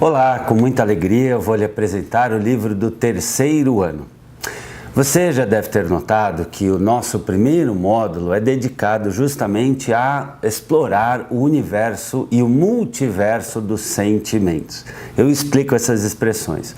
Olá, com muita alegria eu vou lhe apresentar o livro do terceiro ano. Você já deve ter notado que o nosso primeiro módulo é dedicado justamente a explorar o universo e o multiverso dos sentimentos. Eu explico essas expressões.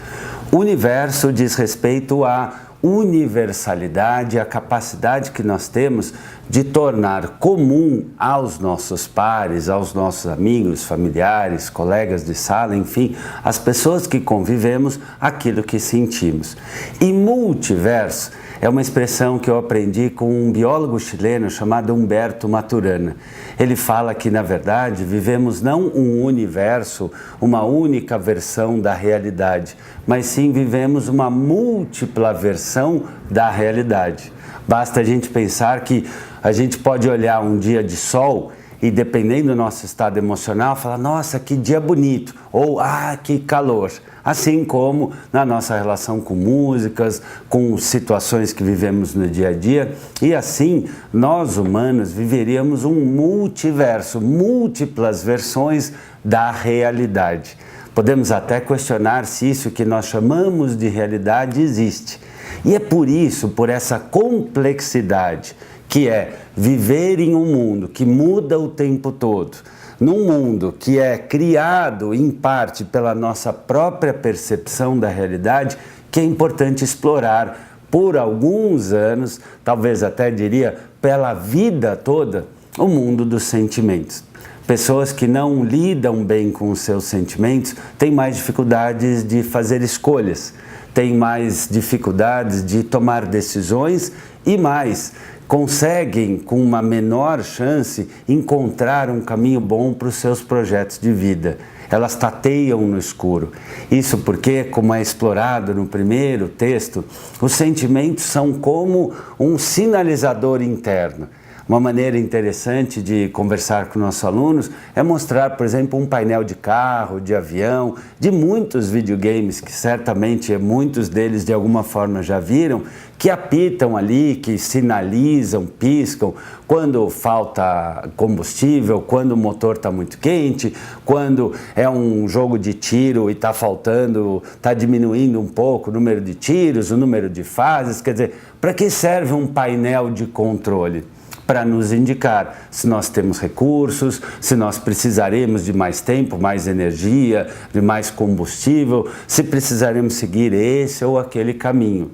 O universo diz respeito à universalidade, a capacidade que nós temos de tornar comum aos nossos pares, aos nossos amigos, familiares, colegas de sala, enfim, as pessoas que convivemos, aquilo que sentimos. E multiverso é uma expressão que eu aprendi com um biólogo chileno chamado Humberto Maturana. Ele fala que, na verdade, vivemos não um universo, uma única versão da realidade, mas sim vivemos uma múltipla versão da realidade. Basta a gente pensar que a gente pode olhar um dia de sol e, dependendo do nosso estado emocional, falar, nossa, que dia bonito, ou, que calor. Assim como na nossa relação com músicas, com situações que vivemos no dia a dia. E assim, nós humanos viveríamos um multiverso, múltiplas versões da realidade. Podemos até questionar se isso que nós chamamos de realidade existe. E é por isso, por essa complexidade, que é viver em um mundo que muda o tempo todo, num mundo que é criado em parte pela nossa própria percepção da realidade, que é importante explorar por alguns anos, talvez até diria pela vida toda, o mundo dos sentimentos. Pessoas que não lidam bem com os seus sentimentos têm mais dificuldades de fazer escolhas, têm mais dificuldades de tomar decisões e mais, conseguem, com uma menor chance, encontrar um caminho bom para os seus projetos de vida. Elas tateiam no escuro. Isso porque, como é explorado no primeiro texto, os sentimentos são como um sinalizador interno. Uma maneira interessante de conversar com nossos alunos é mostrar, por exemplo, um painel de carro, de avião, de muitos videogames que certamente muitos deles de alguma forma já viram, que apitam ali, que sinalizam, piscam quando falta combustível, quando o motor está muito quente, quando é um jogo de tiro e está faltando, está diminuindo um pouco o número de tiros, o número de fases. Quer dizer, para que serve um painel de controle? Para nos indicar se nós temos recursos, se nós precisaremos de mais tempo, mais energia, de mais combustível, se precisaremos seguir esse ou aquele caminho.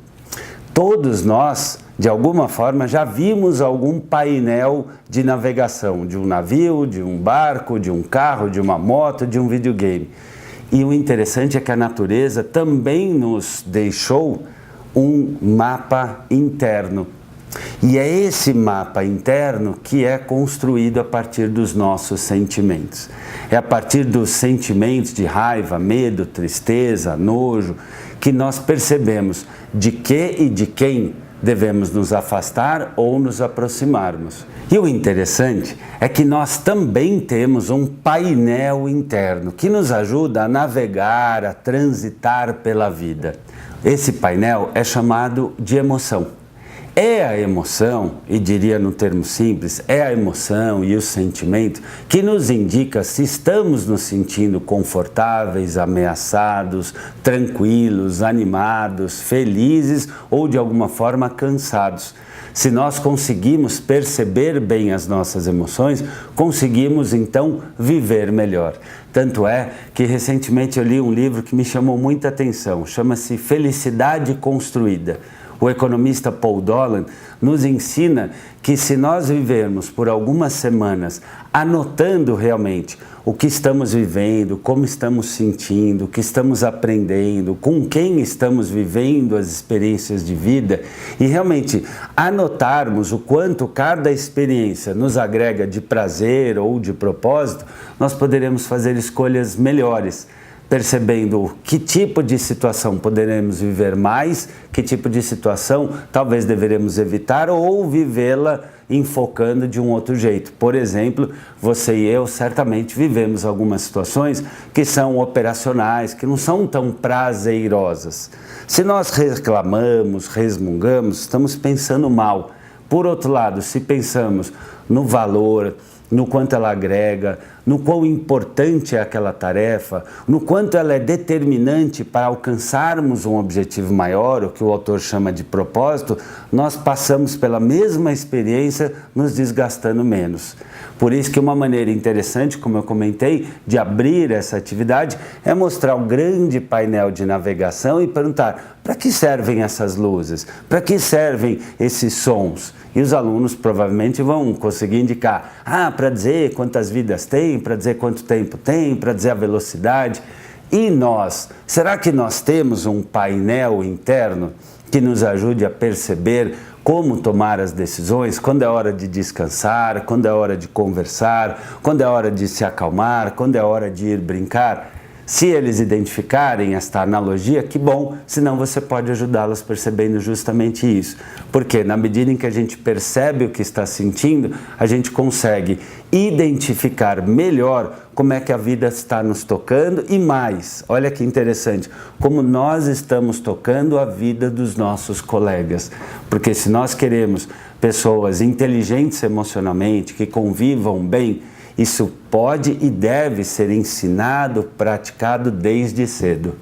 Todos nós, de alguma forma, já vimos algum painel de navegação, de um navio, de um barco, de um carro, de uma moto, de um videogame. E o interessante é que a natureza também nos deixou um mapa interno. E é esse mapa interno que é construído a partir dos nossos sentimentos. É a partir dos sentimentos de raiva, medo, tristeza, nojo, que nós percebemos de que e de quem devemos nos afastar ou nos aproximarmos. E o interessante é que nós também temos um painel interno que nos ajuda a navegar, a transitar pela vida. Esse painel é chamado de emoção. É a emoção, e diria no termo simples, é a emoção e o sentimento que nos indica se estamos nos sentindo confortáveis, ameaçados, tranquilos, animados, felizes ou de alguma forma cansados. Se nós conseguimos perceber bem as nossas emoções, conseguimos então viver melhor. Tanto é que recentemente eu li um livro que me chamou muita atenção, chama-se Felicidade Construída. O economista Paul Dolan nos ensina que se nós vivermos por algumas semanas anotando realmente o que estamos vivendo, como estamos sentindo, o que estamos aprendendo, com quem estamos vivendo as experiências de vida e realmente anotarmos o quanto cada experiência nos agrega de prazer ou de propósito, nós poderemos fazer escolhas melhores, percebendo que tipo de situação poderemos viver mais, que tipo de situação talvez deveremos evitar ou vivê-la enfocando de um outro jeito. Por exemplo, você e eu certamente vivemos algumas situações que são operacionais, que não são tão prazerosas. Se nós reclamamos, resmungamos, estamos pensando mal. Por outro lado, se pensamos no valor, no quanto ela agrega, no quão importante é aquela tarefa, no quanto ela é determinante para alcançarmos um objetivo maior, o que o autor chama de propósito, nós passamos pela mesma experiência nos desgastando menos. Por isso que uma maneira interessante, como eu comentei, de abrir essa atividade é mostrar um grande painel de navegação e perguntar: para que servem essas luzes? Para que servem esses sons? E os alunos provavelmente vão conseguir indicar: para dizer quantas vidas tem, para dizer quanto tempo tem, para dizer a velocidade. E nós? Será que nós temos um painel interno que nos ajude a perceber como tomar as decisões, quando é hora de descansar, quando é hora de conversar, quando é hora de se acalmar, quando é hora de ir brincar? Se eles identificarem esta analogia, que bom, senão você pode ajudá-los percebendo justamente isso. Porque na medida em que a gente percebe o que está sentindo, a gente consegue identificar melhor como é que a vida está nos tocando e mais, olha que interessante, como nós estamos tocando a vida dos nossos colegas. Porque se nós queremos pessoas inteligentes emocionalmente, que convivam bem, isso pode e deve ser ensinado, praticado desde cedo.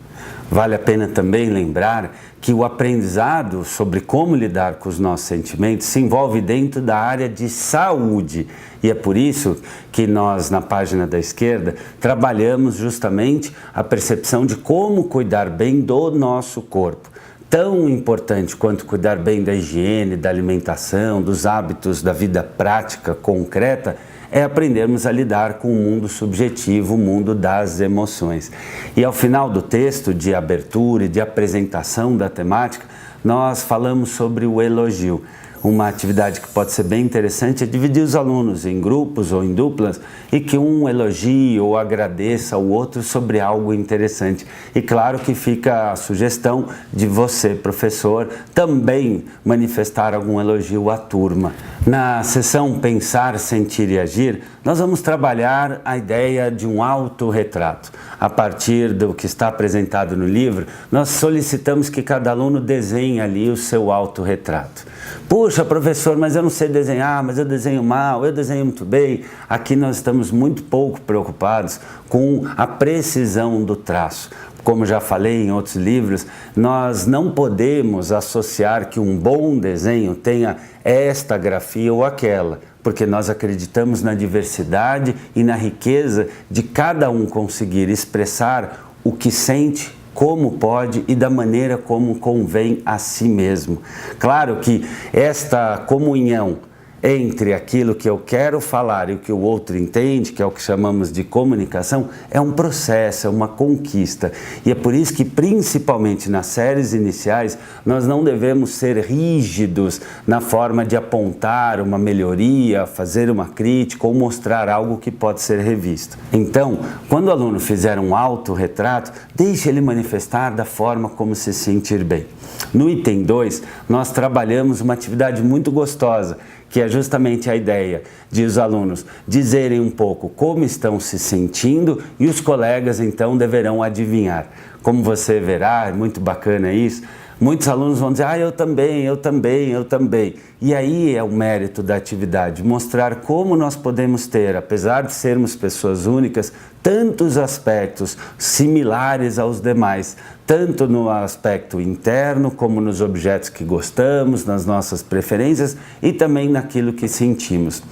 Vale a pena também lembrar que o aprendizado sobre como lidar com os nossos sentimentos se envolve dentro da área de saúde. E é por isso que nós, na página da esquerda, trabalhamos justamente a percepção de como cuidar bem do nosso corpo. Tão importante quanto cuidar bem da higiene, da alimentação, dos hábitos da vida prática, concreta, é aprendermos a lidar com o mundo subjetivo, o mundo das emoções. E ao final do texto de abertura e de apresentação da temática, nós falamos sobre o elogio. Uma atividade que pode ser bem interessante é dividir os alunos em grupos ou em duplas e que um elogie ou agradeça ao outro sobre algo interessante. E claro que fica a sugestão de você, professor, também manifestar algum elogio à turma. Na sessão Pensar, Sentir e Agir, nós vamos trabalhar a ideia de um autorretrato. A partir do que está apresentado no livro, nós solicitamos que cada aluno desenhe ali o seu autorretrato. Puxa, professor, mas eu não sei desenhar, mas eu desenho mal, eu desenho muito bem. Aqui nós estamos muito pouco preocupados com a precisão do traço. Como já falei em outros livros, nós não podemos associar que um bom desenho tenha esta grafia ou aquela, porque nós acreditamos na diversidade e na riqueza de cada um conseguir expressar o que sente, como pode e da maneira como convém a si mesmo. Claro que esta comunhão entre aquilo que eu quero falar e o que o outro entende, que é o que chamamos de comunicação, é um processo, é uma conquista. E é por isso que, principalmente nas séries iniciais, nós não devemos ser rígidos na forma de apontar uma melhoria, fazer uma crítica ou mostrar algo que pode ser revisto. Então, quando o aluno fizer um autorretrato, deixe ele manifestar da forma como se sentir bem. No item 2, nós trabalhamos uma atividade muito gostosa, que é justamente a ideia de os alunos dizerem um pouco como estão se sentindo e os colegas então deverão adivinhar. Como você verá, é muito bacana isso, muitos alunos vão dizer: eu também, eu também, eu também. E aí é o mérito da atividade, mostrar como nós podemos ter, apesar de sermos pessoas únicas, tantos aspectos similares aos demais, tanto no aspecto interno, como nos objetos que gostamos, nas nossas preferências e também naquilo que sentimos.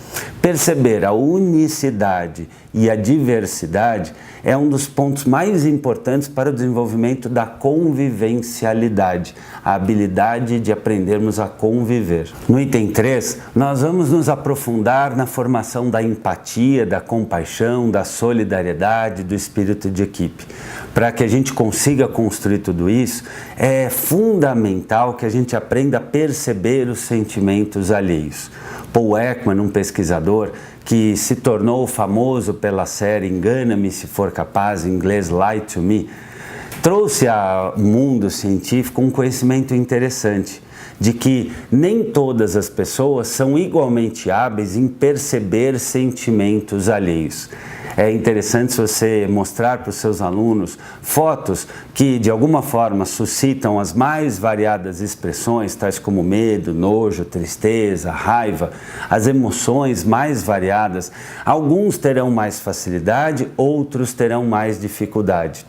Perceber a unicidade e a diversidade é um dos pontos mais importantes para o desenvolvimento da convivencialidade, a habilidade de aprendermos a conviver. No item 3, nós vamos nos aprofundar na formação da empatia, da compaixão, da solidariedade, do espírito de equipe. Para que a gente consiga construir tudo isso, é fundamental que a gente aprenda a perceber os sentimentos alheios. Paul Ekman, um pesquisador que se tornou famoso pela série Engana-me se for capaz, em inglês Lie to Me, trouxe ao mundo científico um conhecimento interessante de que nem todas as pessoas são igualmente hábeis em perceber sentimentos alheios. É interessante se você mostrar para os seus alunos fotos que de alguma forma suscitam as mais variadas expressões, tais como medo, nojo, tristeza, raiva, as emoções mais variadas. Alguns terão mais facilidade, outros terão mais dificuldade.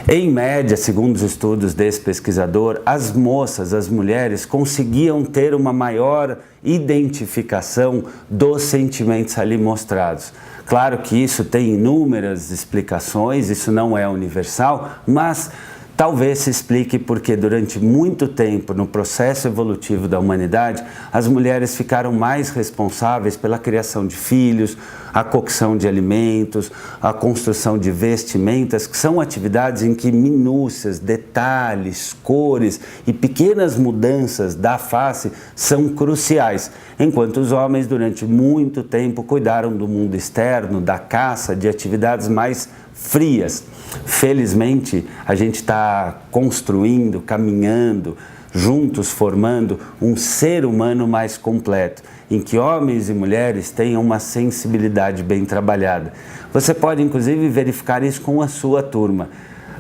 Em média, segundo os estudos desse pesquisador, as moças, as mulheres, conseguiam ter uma maior identificação dos sentimentos ali mostrados. Claro que isso tem inúmeras explicações, isso não é universal, mas talvez se explique porque durante muito tempo no processo evolutivo da humanidade, as mulheres ficaram mais responsáveis pela criação de filhos, a cocção de alimentos, a construção de vestimentas, que são atividades em que minúcias, detalhes, cores e pequenas mudanças da face são cruciais, enquanto os homens durante muito tempo cuidaram do mundo externo, da caça, de atividades mais frias. Felizmente, a gente está construindo, caminhando, juntos formando um ser humano mais completo, em que homens e mulheres tenham uma sensibilidade bem trabalhada. Você pode inclusive verificar isso com a sua turma.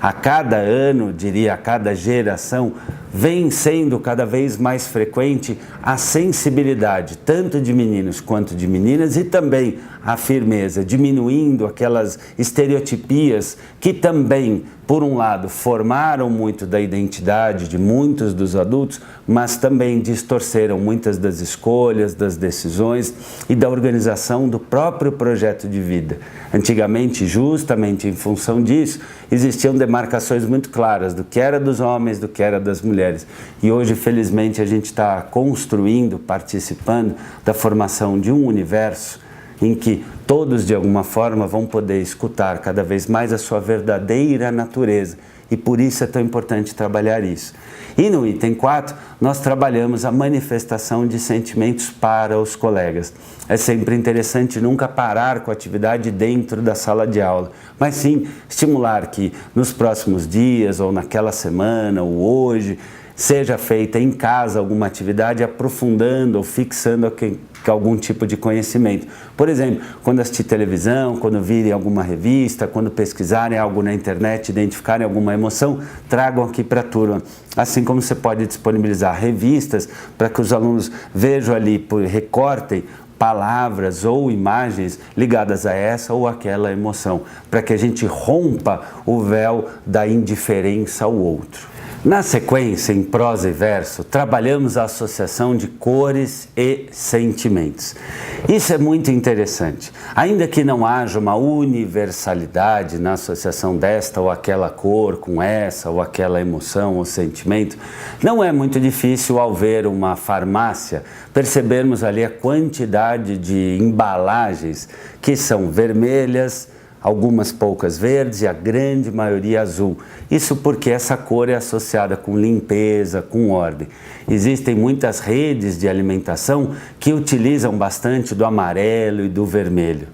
A cada ano, diria, a cada geração, vem sendo cada vez mais frequente a sensibilidade, tanto de meninos quanto de meninas, e também a firmeza, diminuindo aquelas estereotipias que também, por um lado, formaram muito da identidade de muitos dos adultos, mas também distorceram muitas das escolhas, das decisões e da organização do próprio projeto de vida. Antigamente, justamente em função disso, existiam demarcações muito claras do que era dos homens, do que era das mulheres. E hoje, felizmente, a gente está construindo, participando da formação de um universo em que todos, de alguma forma, vão poder escutar cada vez mais a sua verdadeira natureza. E por isso é tão importante trabalhar isso. E no item 4, nós trabalhamos a manifestação de sentimentos para os colegas. É sempre interessante nunca parar com a atividade dentro da sala de aula, mas sim estimular que nos próximos dias, ou naquela semana, ou hoje, seja feita em casa alguma atividade aprofundando ou fixando algum tipo de conhecimento. Por exemplo, quando assistir televisão, quando virem alguma revista, quando pesquisarem algo na internet, identificarem alguma emoção, tragam aqui para a turma. Assim como você pode disponibilizar revistas para que os alunos vejam ali, recortem palavras ou imagens ligadas a essa ou aquela emoção, para que a gente rompa o véu da indiferença ao outro. Na sequência, em prosa e verso, trabalhamos a associação de cores e sentimentos. Isso é muito interessante. Ainda que não haja uma universalidade na associação desta ou aquela cor com essa ou aquela emoção ou sentimento, não é muito difícil, ao ver uma farmácia, percebermos ali a quantidade de embalagens que são vermelhas, algumas poucas verdes e a grande maioria azul. Isso porque essa cor é associada com limpeza, com ordem. Existem muitas redes de alimentação que utilizam bastante do amarelo e do vermelho.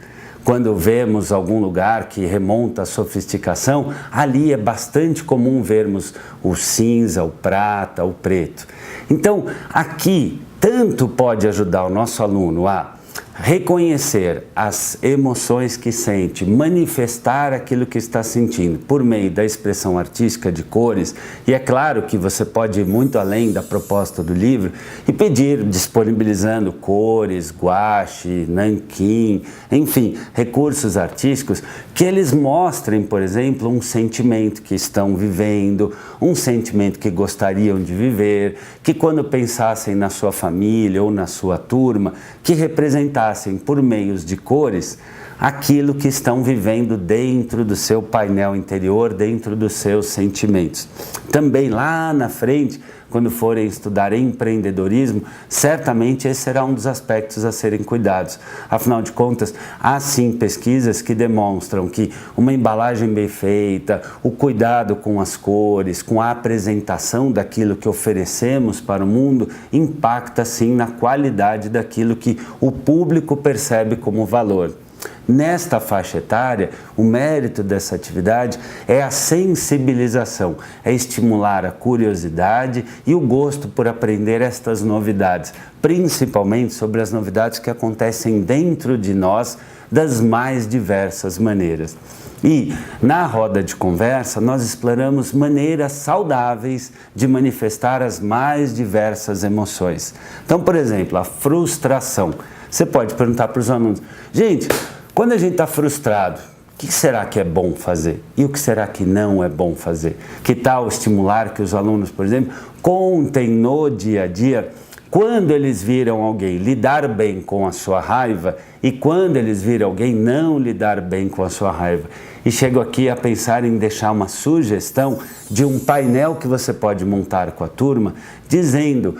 Quando vemos algum lugar que remonta à sofisticação, ali é bastante comum vermos o cinza, o prata, o preto. Então, aqui, tanto pode ajudar o nosso aluno a reconhecer as emoções que sente, manifestar aquilo que está sentindo por meio da expressão artística de cores, e é claro que você pode ir muito além da proposta do livro e pedir, disponibilizando cores, guache, nanquim, enfim, recursos artísticos que eles mostrem, por exemplo, um sentimento que estão vivendo, um sentimento que gostariam de viver, que quando pensassem na sua família ou na sua turma, que representassem por meios de cores aquilo que estão vivendo dentro do seu painel interior, dentro dos seus sentimentos. Também lá na frente, quando forem estudar empreendedorismo, certamente esse será um dos aspectos a serem cuidados. Afinal de contas, há sim pesquisas que demonstram que uma embalagem bem feita, o cuidado com as cores, com a apresentação daquilo que oferecemos para o mundo, impacta sim na qualidade daquilo que o público percebe como valor. Nesta faixa etária, o mérito dessa atividade é a sensibilização, é estimular a curiosidade e o gosto por aprender estas novidades, principalmente sobre as novidades que acontecem dentro de nós das mais diversas maneiras. E na roda de conversa nós exploramos maneiras saudáveis de manifestar as mais diversas emoções. Então, por exemplo, a frustração. Você pode perguntar para os alunos: gente, quando a gente está frustrado, o que será que é bom fazer? E o que será que não é bom fazer? Que tal estimular que os alunos, por exemplo, contem no dia a dia quando eles viram alguém lidar bem com a sua raiva e quando eles viram alguém não lidar bem com a sua raiva. E chego aqui a pensar em deixar uma sugestão de um painel que você pode montar com a turma, dizendo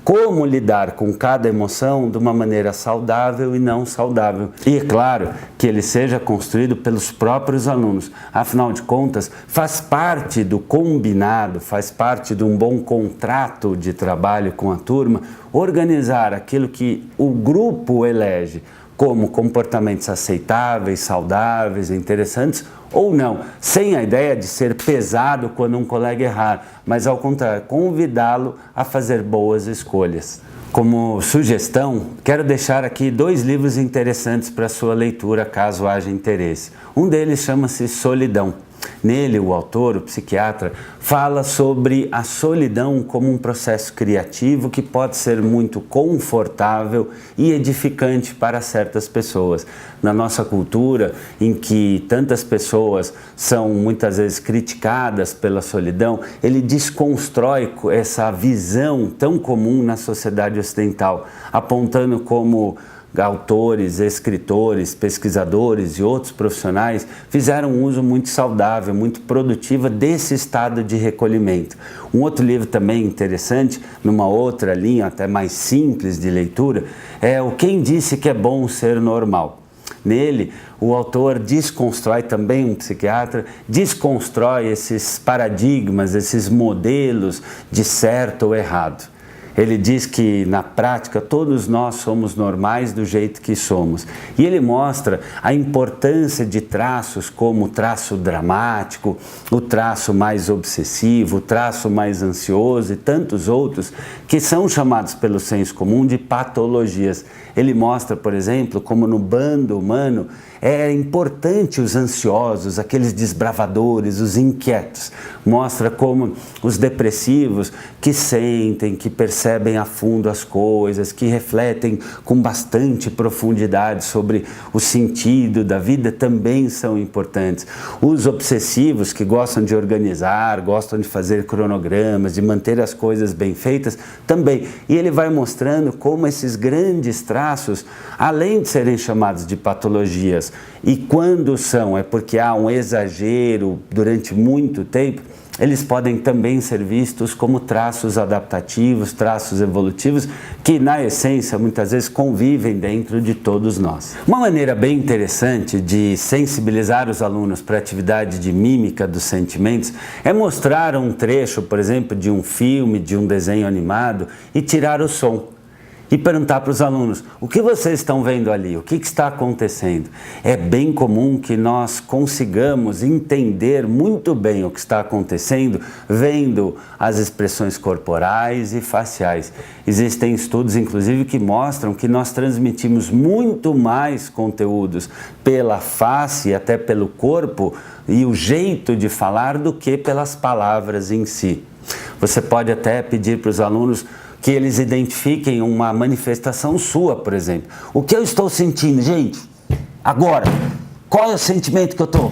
como lidar com cada emoção de uma maneira saudável e não saudável. E é claro que ele seja construído pelos próprios alunos. Afinal de contas, faz parte do combinado, faz parte de um bom contrato de trabalho com a turma, organizar aquilo que o grupo elege como comportamentos aceitáveis, saudáveis, interessantes, ou não, sem a ideia de ser pesado quando um colega errar, mas ao contrário, convidá-lo a fazer boas escolhas. Como sugestão, quero deixar aqui 2 livros interessantes para sua leitura, caso haja interesse. Um deles chama-se Solidão. Nele, o autor, o psiquiatra, fala sobre a solidão como um processo criativo que pode ser muito confortável e edificante para certas pessoas. Na nossa cultura, em que tantas pessoas são muitas vezes criticadas pela solidão, ele desconstrói essa visão tão comum na sociedade ocidental, apontando como autores, escritores, pesquisadores e outros profissionais fizeram um uso muito saudável, muito produtivo desse estado de recolhimento. Um outro livro também interessante, numa outra linha até mais simples de leitura, é o Quem Disse que é Bom Ser Normal. Nele, o autor desconstrói, também um psiquiatra, desconstrói esses paradigmas, esses modelos de certo ou errado. Ele diz que, na prática, todos nós somos normais do jeito que somos. E ele mostra a importância de traços como o traço dramático, o traço mais obsessivo, o traço mais ansioso e tantos outros que são chamados pelo senso comum de patologias. Ele mostra, por exemplo, como no bando humano é importante os ansiosos, aqueles desbravadores, os inquietos. Mostra como os depressivos que sentem, que percebem a fundo as coisas, que refletem com bastante profundidade sobre o sentido da vida também são importantes. Os obsessivos que gostam de organizar, gostam de fazer cronogramas, de manter as coisas bem feitas também. E ele vai mostrando como esses grandes traços, além de serem chamados de patologias, e quando são, é porque há um exagero durante muito tempo, eles podem também ser vistos como traços adaptativos, traços evolutivos, que na essência muitas vezes convivem dentro de todos nós. Uma maneira bem interessante de sensibilizar os alunos para a atividade de mímica dos sentimentos é mostrar um trecho, por exemplo, de um filme, de um desenho animado e tirar o som. E perguntar para os alunos: o que vocês estão vendo ali? O que está acontecendo? É bem comum que nós consigamos entender muito bem o que está acontecendo vendo as expressões corporais e faciais. Existem estudos, inclusive, que mostram que nós transmitimos muito mais conteúdos pela face e até pelo corpo e o jeito de falar do que pelas palavras em si. Você pode até pedir para os alunos que eles identifiquem uma manifestação sua, por exemplo. O que eu estou sentindo, gente? Agora, qual é o sentimento que eu estou?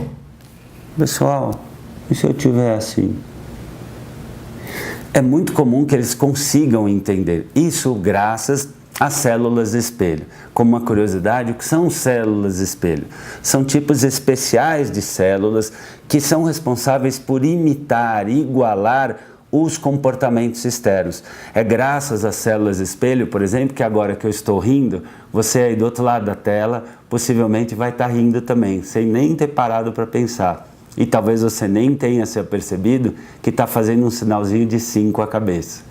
Pessoal, e se eu estiver assim? É muito comum que eles consigam entender isso graças às células espelho. Como uma curiosidade, o que são células espelho? São tipos especiais de células que são responsáveis por imitar, igualar os comportamentos externos. É graças às células espelho, por exemplo, que agora que eu estou rindo, você aí do outro lado da tela possivelmente vai estar rindo também, sem nem ter parado para pensar. E talvez você nem tenha se apercebido que está fazendo um sinalzinho de 5 à cabeça.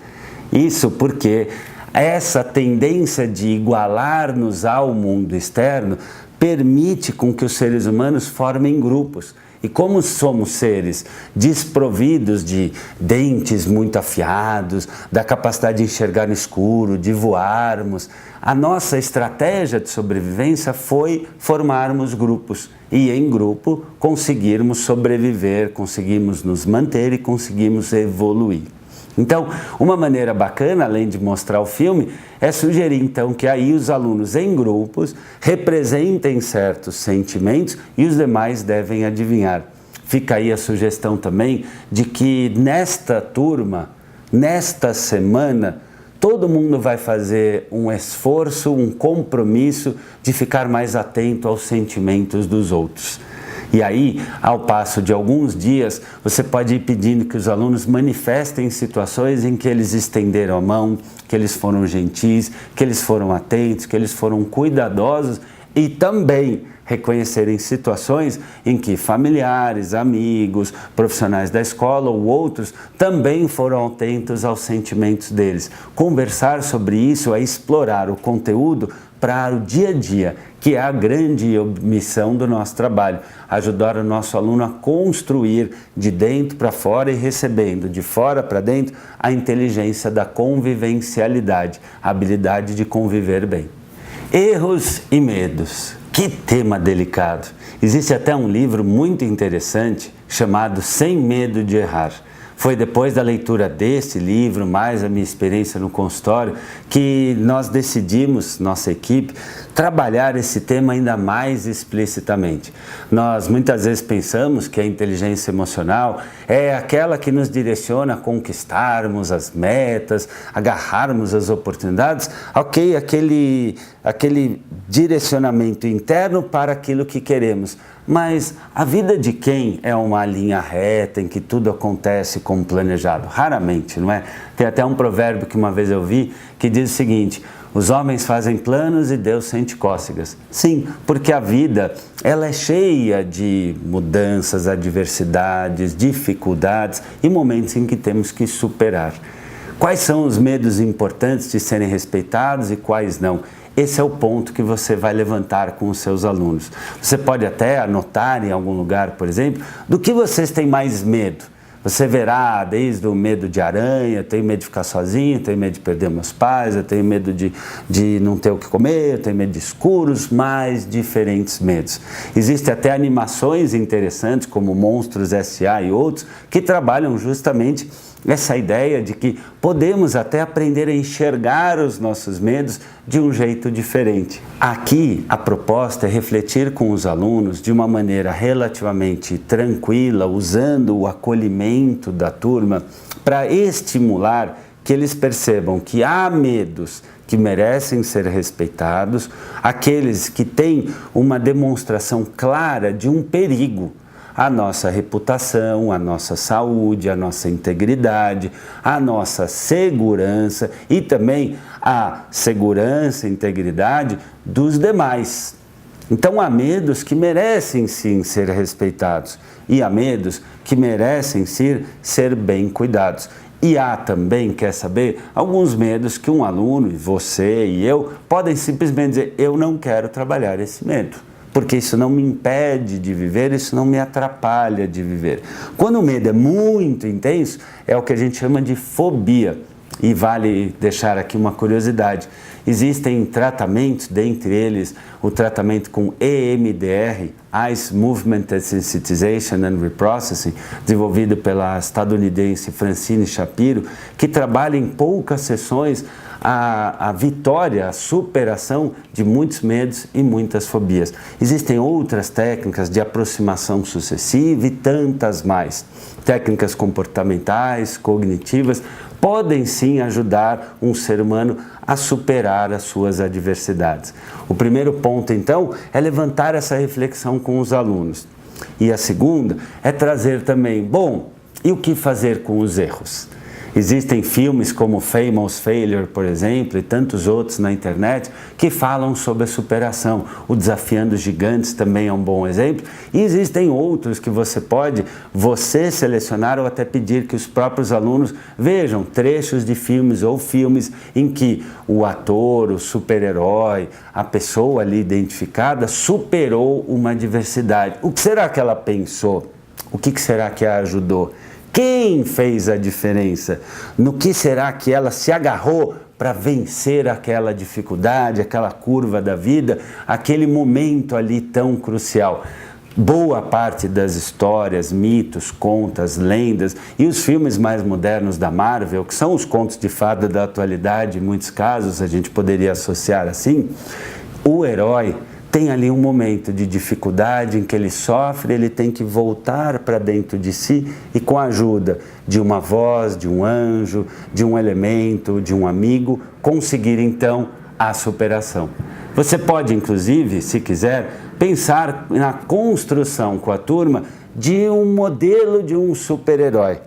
Isso porque essa tendência de igualar-nos ao mundo externo permite com que os seres humanos formem grupos. E como somos seres desprovidos de dentes muito afiados, da capacidade de enxergar no escuro, de voarmos, a nossa estratégia de sobrevivência foi formarmos grupos e em grupo conseguirmos sobreviver, conseguimos nos manter e conseguimos evoluir. Então, uma maneira bacana, além de mostrar o filme, é sugerir então que aí os alunos em grupos representem certos sentimentos e os demais devem adivinhar. Fica aí a sugestão também de que nesta turma, nesta semana, todo mundo vai fazer um esforço, um compromisso de ficar mais atento aos sentimentos dos outros. E aí, ao passo de alguns dias, você pode ir pedindo que os alunos manifestem situações em que eles estenderam a mão, que eles foram gentis, que eles foram atentos, que eles foram cuidadosos e também reconhecerem situações em que familiares, amigos, profissionais da escola ou outros também foram atentos aos sentimentos deles. Conversar sobre isso é explorar o conteúdo para o dia a dia, que é a grande missão do nosso trabalho, ajudar o nosso aluno a construir de dentro para fora e recebendo de fora para dentro a inteligência da convivencialidade, a habilidade de conviver bem. Erros e medos. Que tema delicado! Existe até um livro muito interessante chamado Sem Medo de Errar. Foi depois da leitura desse livro, mais a minha experiência no consultório, que nós decidimos, nossa equipe, trabalhar esse tema ainda mais explicitamente. Nós muitas vezes pensamos que a inteligência emocional é aquela que nos direciona a conquistarmos as metas, agarrarmos as oportunidades, ok, aquele direcionamento interno para aquilo que queremos. Mas a vida de quem é uma linha reta em que tudo acontece como planejado? Raramente, não é? Tem até um provérbio que uma vez eu vi que diz o seguinte: os homens fazem planos e Deus sente cócegas. Sim, porque a vida ela é cheia de mudanças, adversidades, dificuldades e momentos em que temos que superar. Quais são os medos importantes de serem respeitados e quais não? Esse é o ponto que você vai levantar com os seus alunos. Você pode até anotar em algum lugar, por exemplo, do que vocês têm mais medo. Você verá desde o medo de aranha, eu tenho medo de ficar sozinho, eu tenho medo de perder meus pais, eu tenho medo de não ter o que comer, eu tenho medo de escuros, mais diferentes medos. Existem até animações interessantes, como Monstros S.A. e outros, que trabalham justamente essa ideia de que podemos até aprender a enxergar os nossos medos de um jeito diferente. Aqui, a proposta é refletir com os alunos de uma maneira relativamente tranquila, usando o acolhimento da turma, para estimular que eles percebam que há medos que merecem ser respeitados, aqueles que têm uma demonstração clara de um perigo à nossa reputação, à nossa saúde, à nossa integridade, à nossa segurança e também à segurança e integridade dos demais. Então há medos que merecem sim ser respeitados e há medos que merecem sim ser bem cuidados. E há também, quer saber, alguns medos que um aluno, você e eu, podem simplesmente dizer: eu não quero trabalhar esse medo, porque isso não me impede de viver, isso não me atrapalha de viver. Quando o medo é muito intenso, é o que a gente chama de fobia. E vale deixar aqui uma curiosidade: existem tratamentos, dentre eles o tratamento com EMDR, Eyes Movement Desensitization and Reprocessing, desenvolvido pela estadunidense Francine Shapiro, que trabalha em poucas sessões a vitória, a superação de muitos medos e muitas fobias. Existem outras técnicas de aproximação sucessiva e tantas mais. Técnicas comportamentais, cognitivas, podem sim ajudar um ser humano a superar as suas adversidades. O primeiro ponto, então, é levantar essa reflexão com os alunos. E a segunda é trazer também, bom, e o que fazer com os erros? Existem filmes como Famous Failure, por exemplo, e tantos outros na internet que falam sobre a superação. O Desafiando os Gigantes também é um bom exemplo. E existem outros que você pode selecionar ou até pedir que os próprios alunos vejam trechos de filmes ou filmes em que o ator, o super-herói, a pessoa ali identificada superou uma adversidade. O que será que ela pensou? O que será que a ajudou? Quem fez a diferença? No que será que ela se agarrou para vencer aquela dificuldade, aquela curva da vida, aquele momento ali tão crucial? Boa parte das histórias, mitos, contas, lendas e os filmes mais modernos da Marvel, que são os contos de fada da atualidade, em muitos casos a gente poderia associar assim, o herói tem ali um momento de dificuldade em que ele sofre, ele tem que voltar para dentro de si e com a ajuda de uma voz, de um anjo, de um elemento, de um amigo, conseguir então a superação. Você pode, inclusive, se quiser, pensar na construção com a turma de um modelo de um super-herói.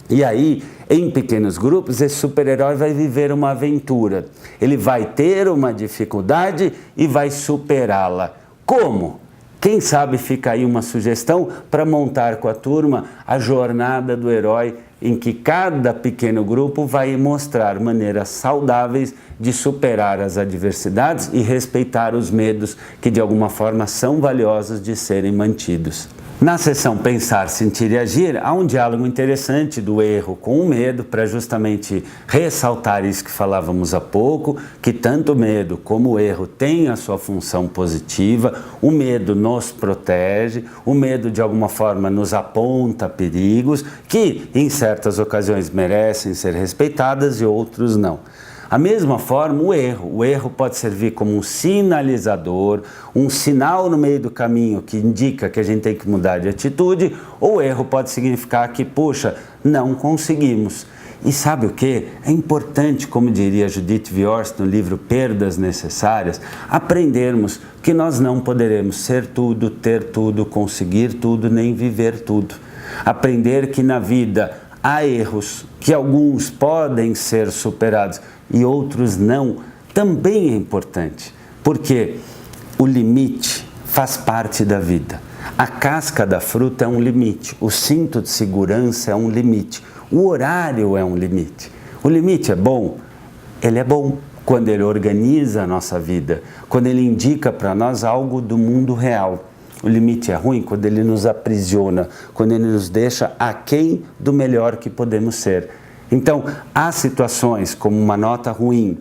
E aí, em pequenos grupos, esse super-herói vai viver uma aventura. Ele vai ter uma dificuldade e vai superá-la. Como? Quem sabe fica aí uma sugestão para montar com a turma a jornada do herói, em que cada pequeno grupo vai mostrar maneiras saudáveis de superar as adversidades e respeitar os medos que de alguma forma são valiosos de serem mantidos. Na sessão Pensar, Sentir e Agir, há um diálogo interessante do erro com o medo para justamente ressaltar isso que falávamos há pouco, que tanto o medo como o erro têm a sua função positiva, o medo nos protege, o medo de alguma forma nos aponta perigos que em certas ocasiões merecem ser respeitadas e outros não. Da mesma forma, o erro pode servir como um sinalizador, um sinal no meio do caminho que indica que a gente tem que mudar de atitude, ou o erro pode significar que, puxa, não conseguimos. E sabe o que? É importante, como diria Judith Viorst no livro Perdas Necessárias, aprendermos que nós não poderemos ser tudo, ter tudo, conseguir tudo, nem viver tudo. Aprender que na vida há erros, que alguns podem ser superados e outros não, também é importante, porque o limite faz parte da vida. A casca da fruta é um limite, o cinto de segurança é um limite, o horário é um limite. O limite é bom? Ele é bom quando ele organiza a nossa vida, quando ele indica para nós algo do mundo real. O limite é ruim quando ele nos aprisiona, quando ele nos deixa aquém do melhor que podemos ser. Então, há situações como uma nota ruim,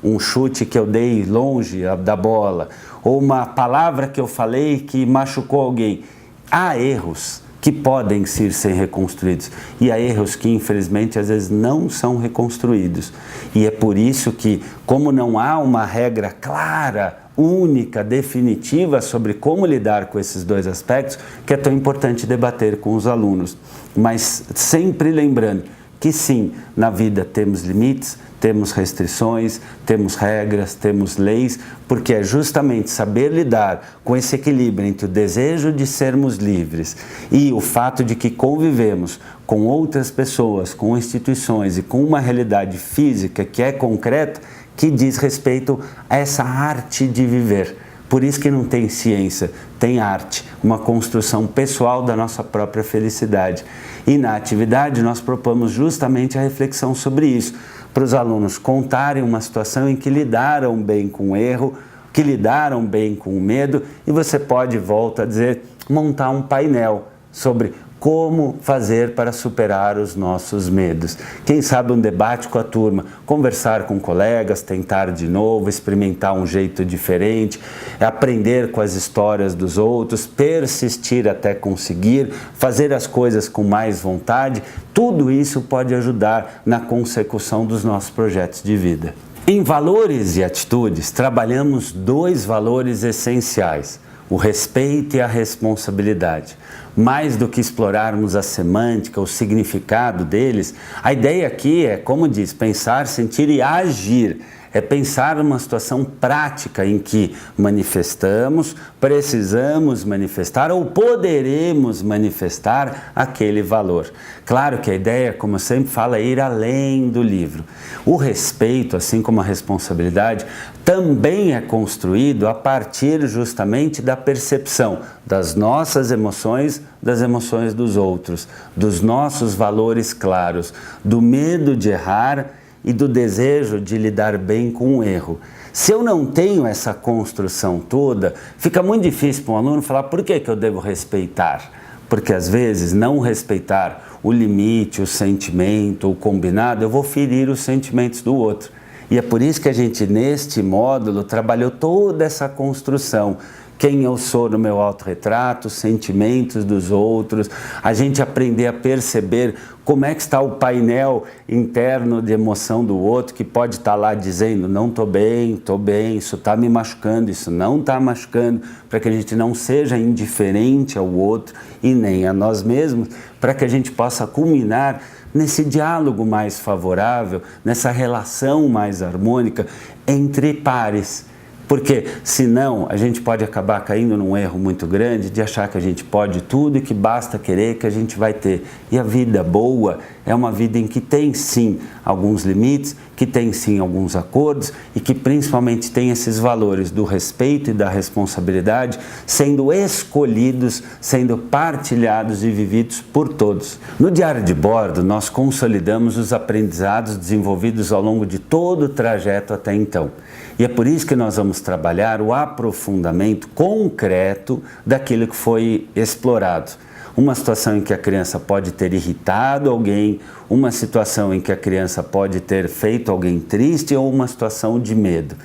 um chute que eu dei longe da bola, ou uma palavra que eu falei que machucou alguém. Há erros que podem ser reconstruídos e há erros que, infelizmente, às vezes não são reconstruídos. E é por isso que, como não há uma regra clara, única, definitiva sobre como lidar com esses dois aspectos, que é tão importante debater com os alunos. Mas sempre lembrando que sim, na vida temos limites, temos restrições, temos regras, temos leis, porque é justamente saber lidar com esse equilíbrio entre o desejo de sermos livres e o fato de que convivemos com outras pessoas, com instituições e com uma realidade física que é concreta, que diz respeito a essa arte de viver. Por isso que não tem ciência, tem arte, uma construção pessoal da nossa própria felicidade. E na atividade nós propomos justamente a reflexão sobre isso, para os alunos contarem uma situação em que lidaram bem com o erro, que lidaram bem com o medo, e você pode, volto a dizer, montar um painel sobre como fazer para superar os nossos medos. Quem sabe um debate com a turma, conversar com colegas, tentar de novo, experimentar um jeito diferente, aprender com as histórias dos outros, persistir até conseguir, fazer as coisas com mais vontade. Tudo isso pode ajudar na consecução dos nossos projetos de vida. Em valores e atitudes, trabalhamos dois valores essenciais: o respeito e a responsabilidade. mais do que explorarmos a semântica, o significado deles, a ideia aqui é, como diz, pensar, sentir e agir. É pensar numa situação prática em que manifestamos, precisamos manifestar ou poderemos manifestar aquele valor. Claro que a ideia, como eu sempre falo, é ir além do livro. O respeito, assim como a responsabilidade, também é construído a partir justamente da percepção das nossas emoções, das emoções dos outros, dos nossos valores claros, do medo de errar e do desejo de lidar bem com o erro. Se eu não tenho essa construção toda, fica muito difícil para um aluno falar por que eu devo respeitar. Porque às vezes não respeitar o limite, o sentimento, o combinado, eu vou ferir os sentimentos do outro. E é por isso que a gente neste módulo trabalhou toda essa construção. Quem eu sou no meu autorretrato, sentimentos dos outros, a gente aprender a perceber como é que está o painel interno de emoção do outro, que pode estar lá dizendo, não estou bem, isso está me machucando, isso não está machucando, para que a gente não seja indiferente ao outro e nem a nós mesmos, para que a gente possa culminar nesse diálogo mais favorável, nessa relação mais harmônica entre pares. Porque senão a gente pode acabar caindo num erro muito grande de achar que a gente pode tudo e que basta querer que a gente vai ter. E a vida boa é uma vida em que tem sim alguns limites, que tem sim alguns acordos e que principalmente tem esses valores do respeito e da responsabilidade sendo escolhidos, sendo partilhados e vividos por todos. No diário de bordo nós consolidamos os aprendizados desenvolvidos ao longo de todo o trajeto até então. E é por isso que nós vamos trabalhar o aprofundamento concreto daquilo que foi explorado. Uma situação em que a criança pode ter irritado alguém, uma situação em que a criança pode ter feito alguém triste ou uma situação de medo.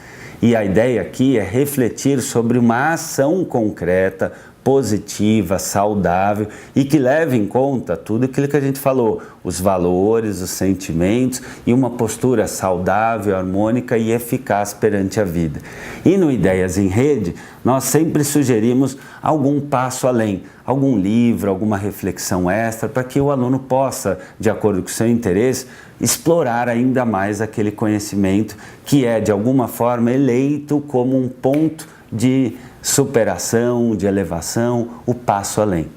E a ideia aqui é refletir sobre uma ação concreta, positiva, saudável e que leve em conta tudo aquilo que a gente falou, os valores, os sentimentos e uma postura saudável, harmônica e eficaz perante a vida. E no Ideias em Rede, nós sempre sugerimos algum passo além, algum livro, alguma reflexão extra para que o aluno possa, de acordo com o seu interesse, explorar ainda mais aquele conhecimento que é, de alguma forma, eleito como um ponto de superação, de elevação, o passo além.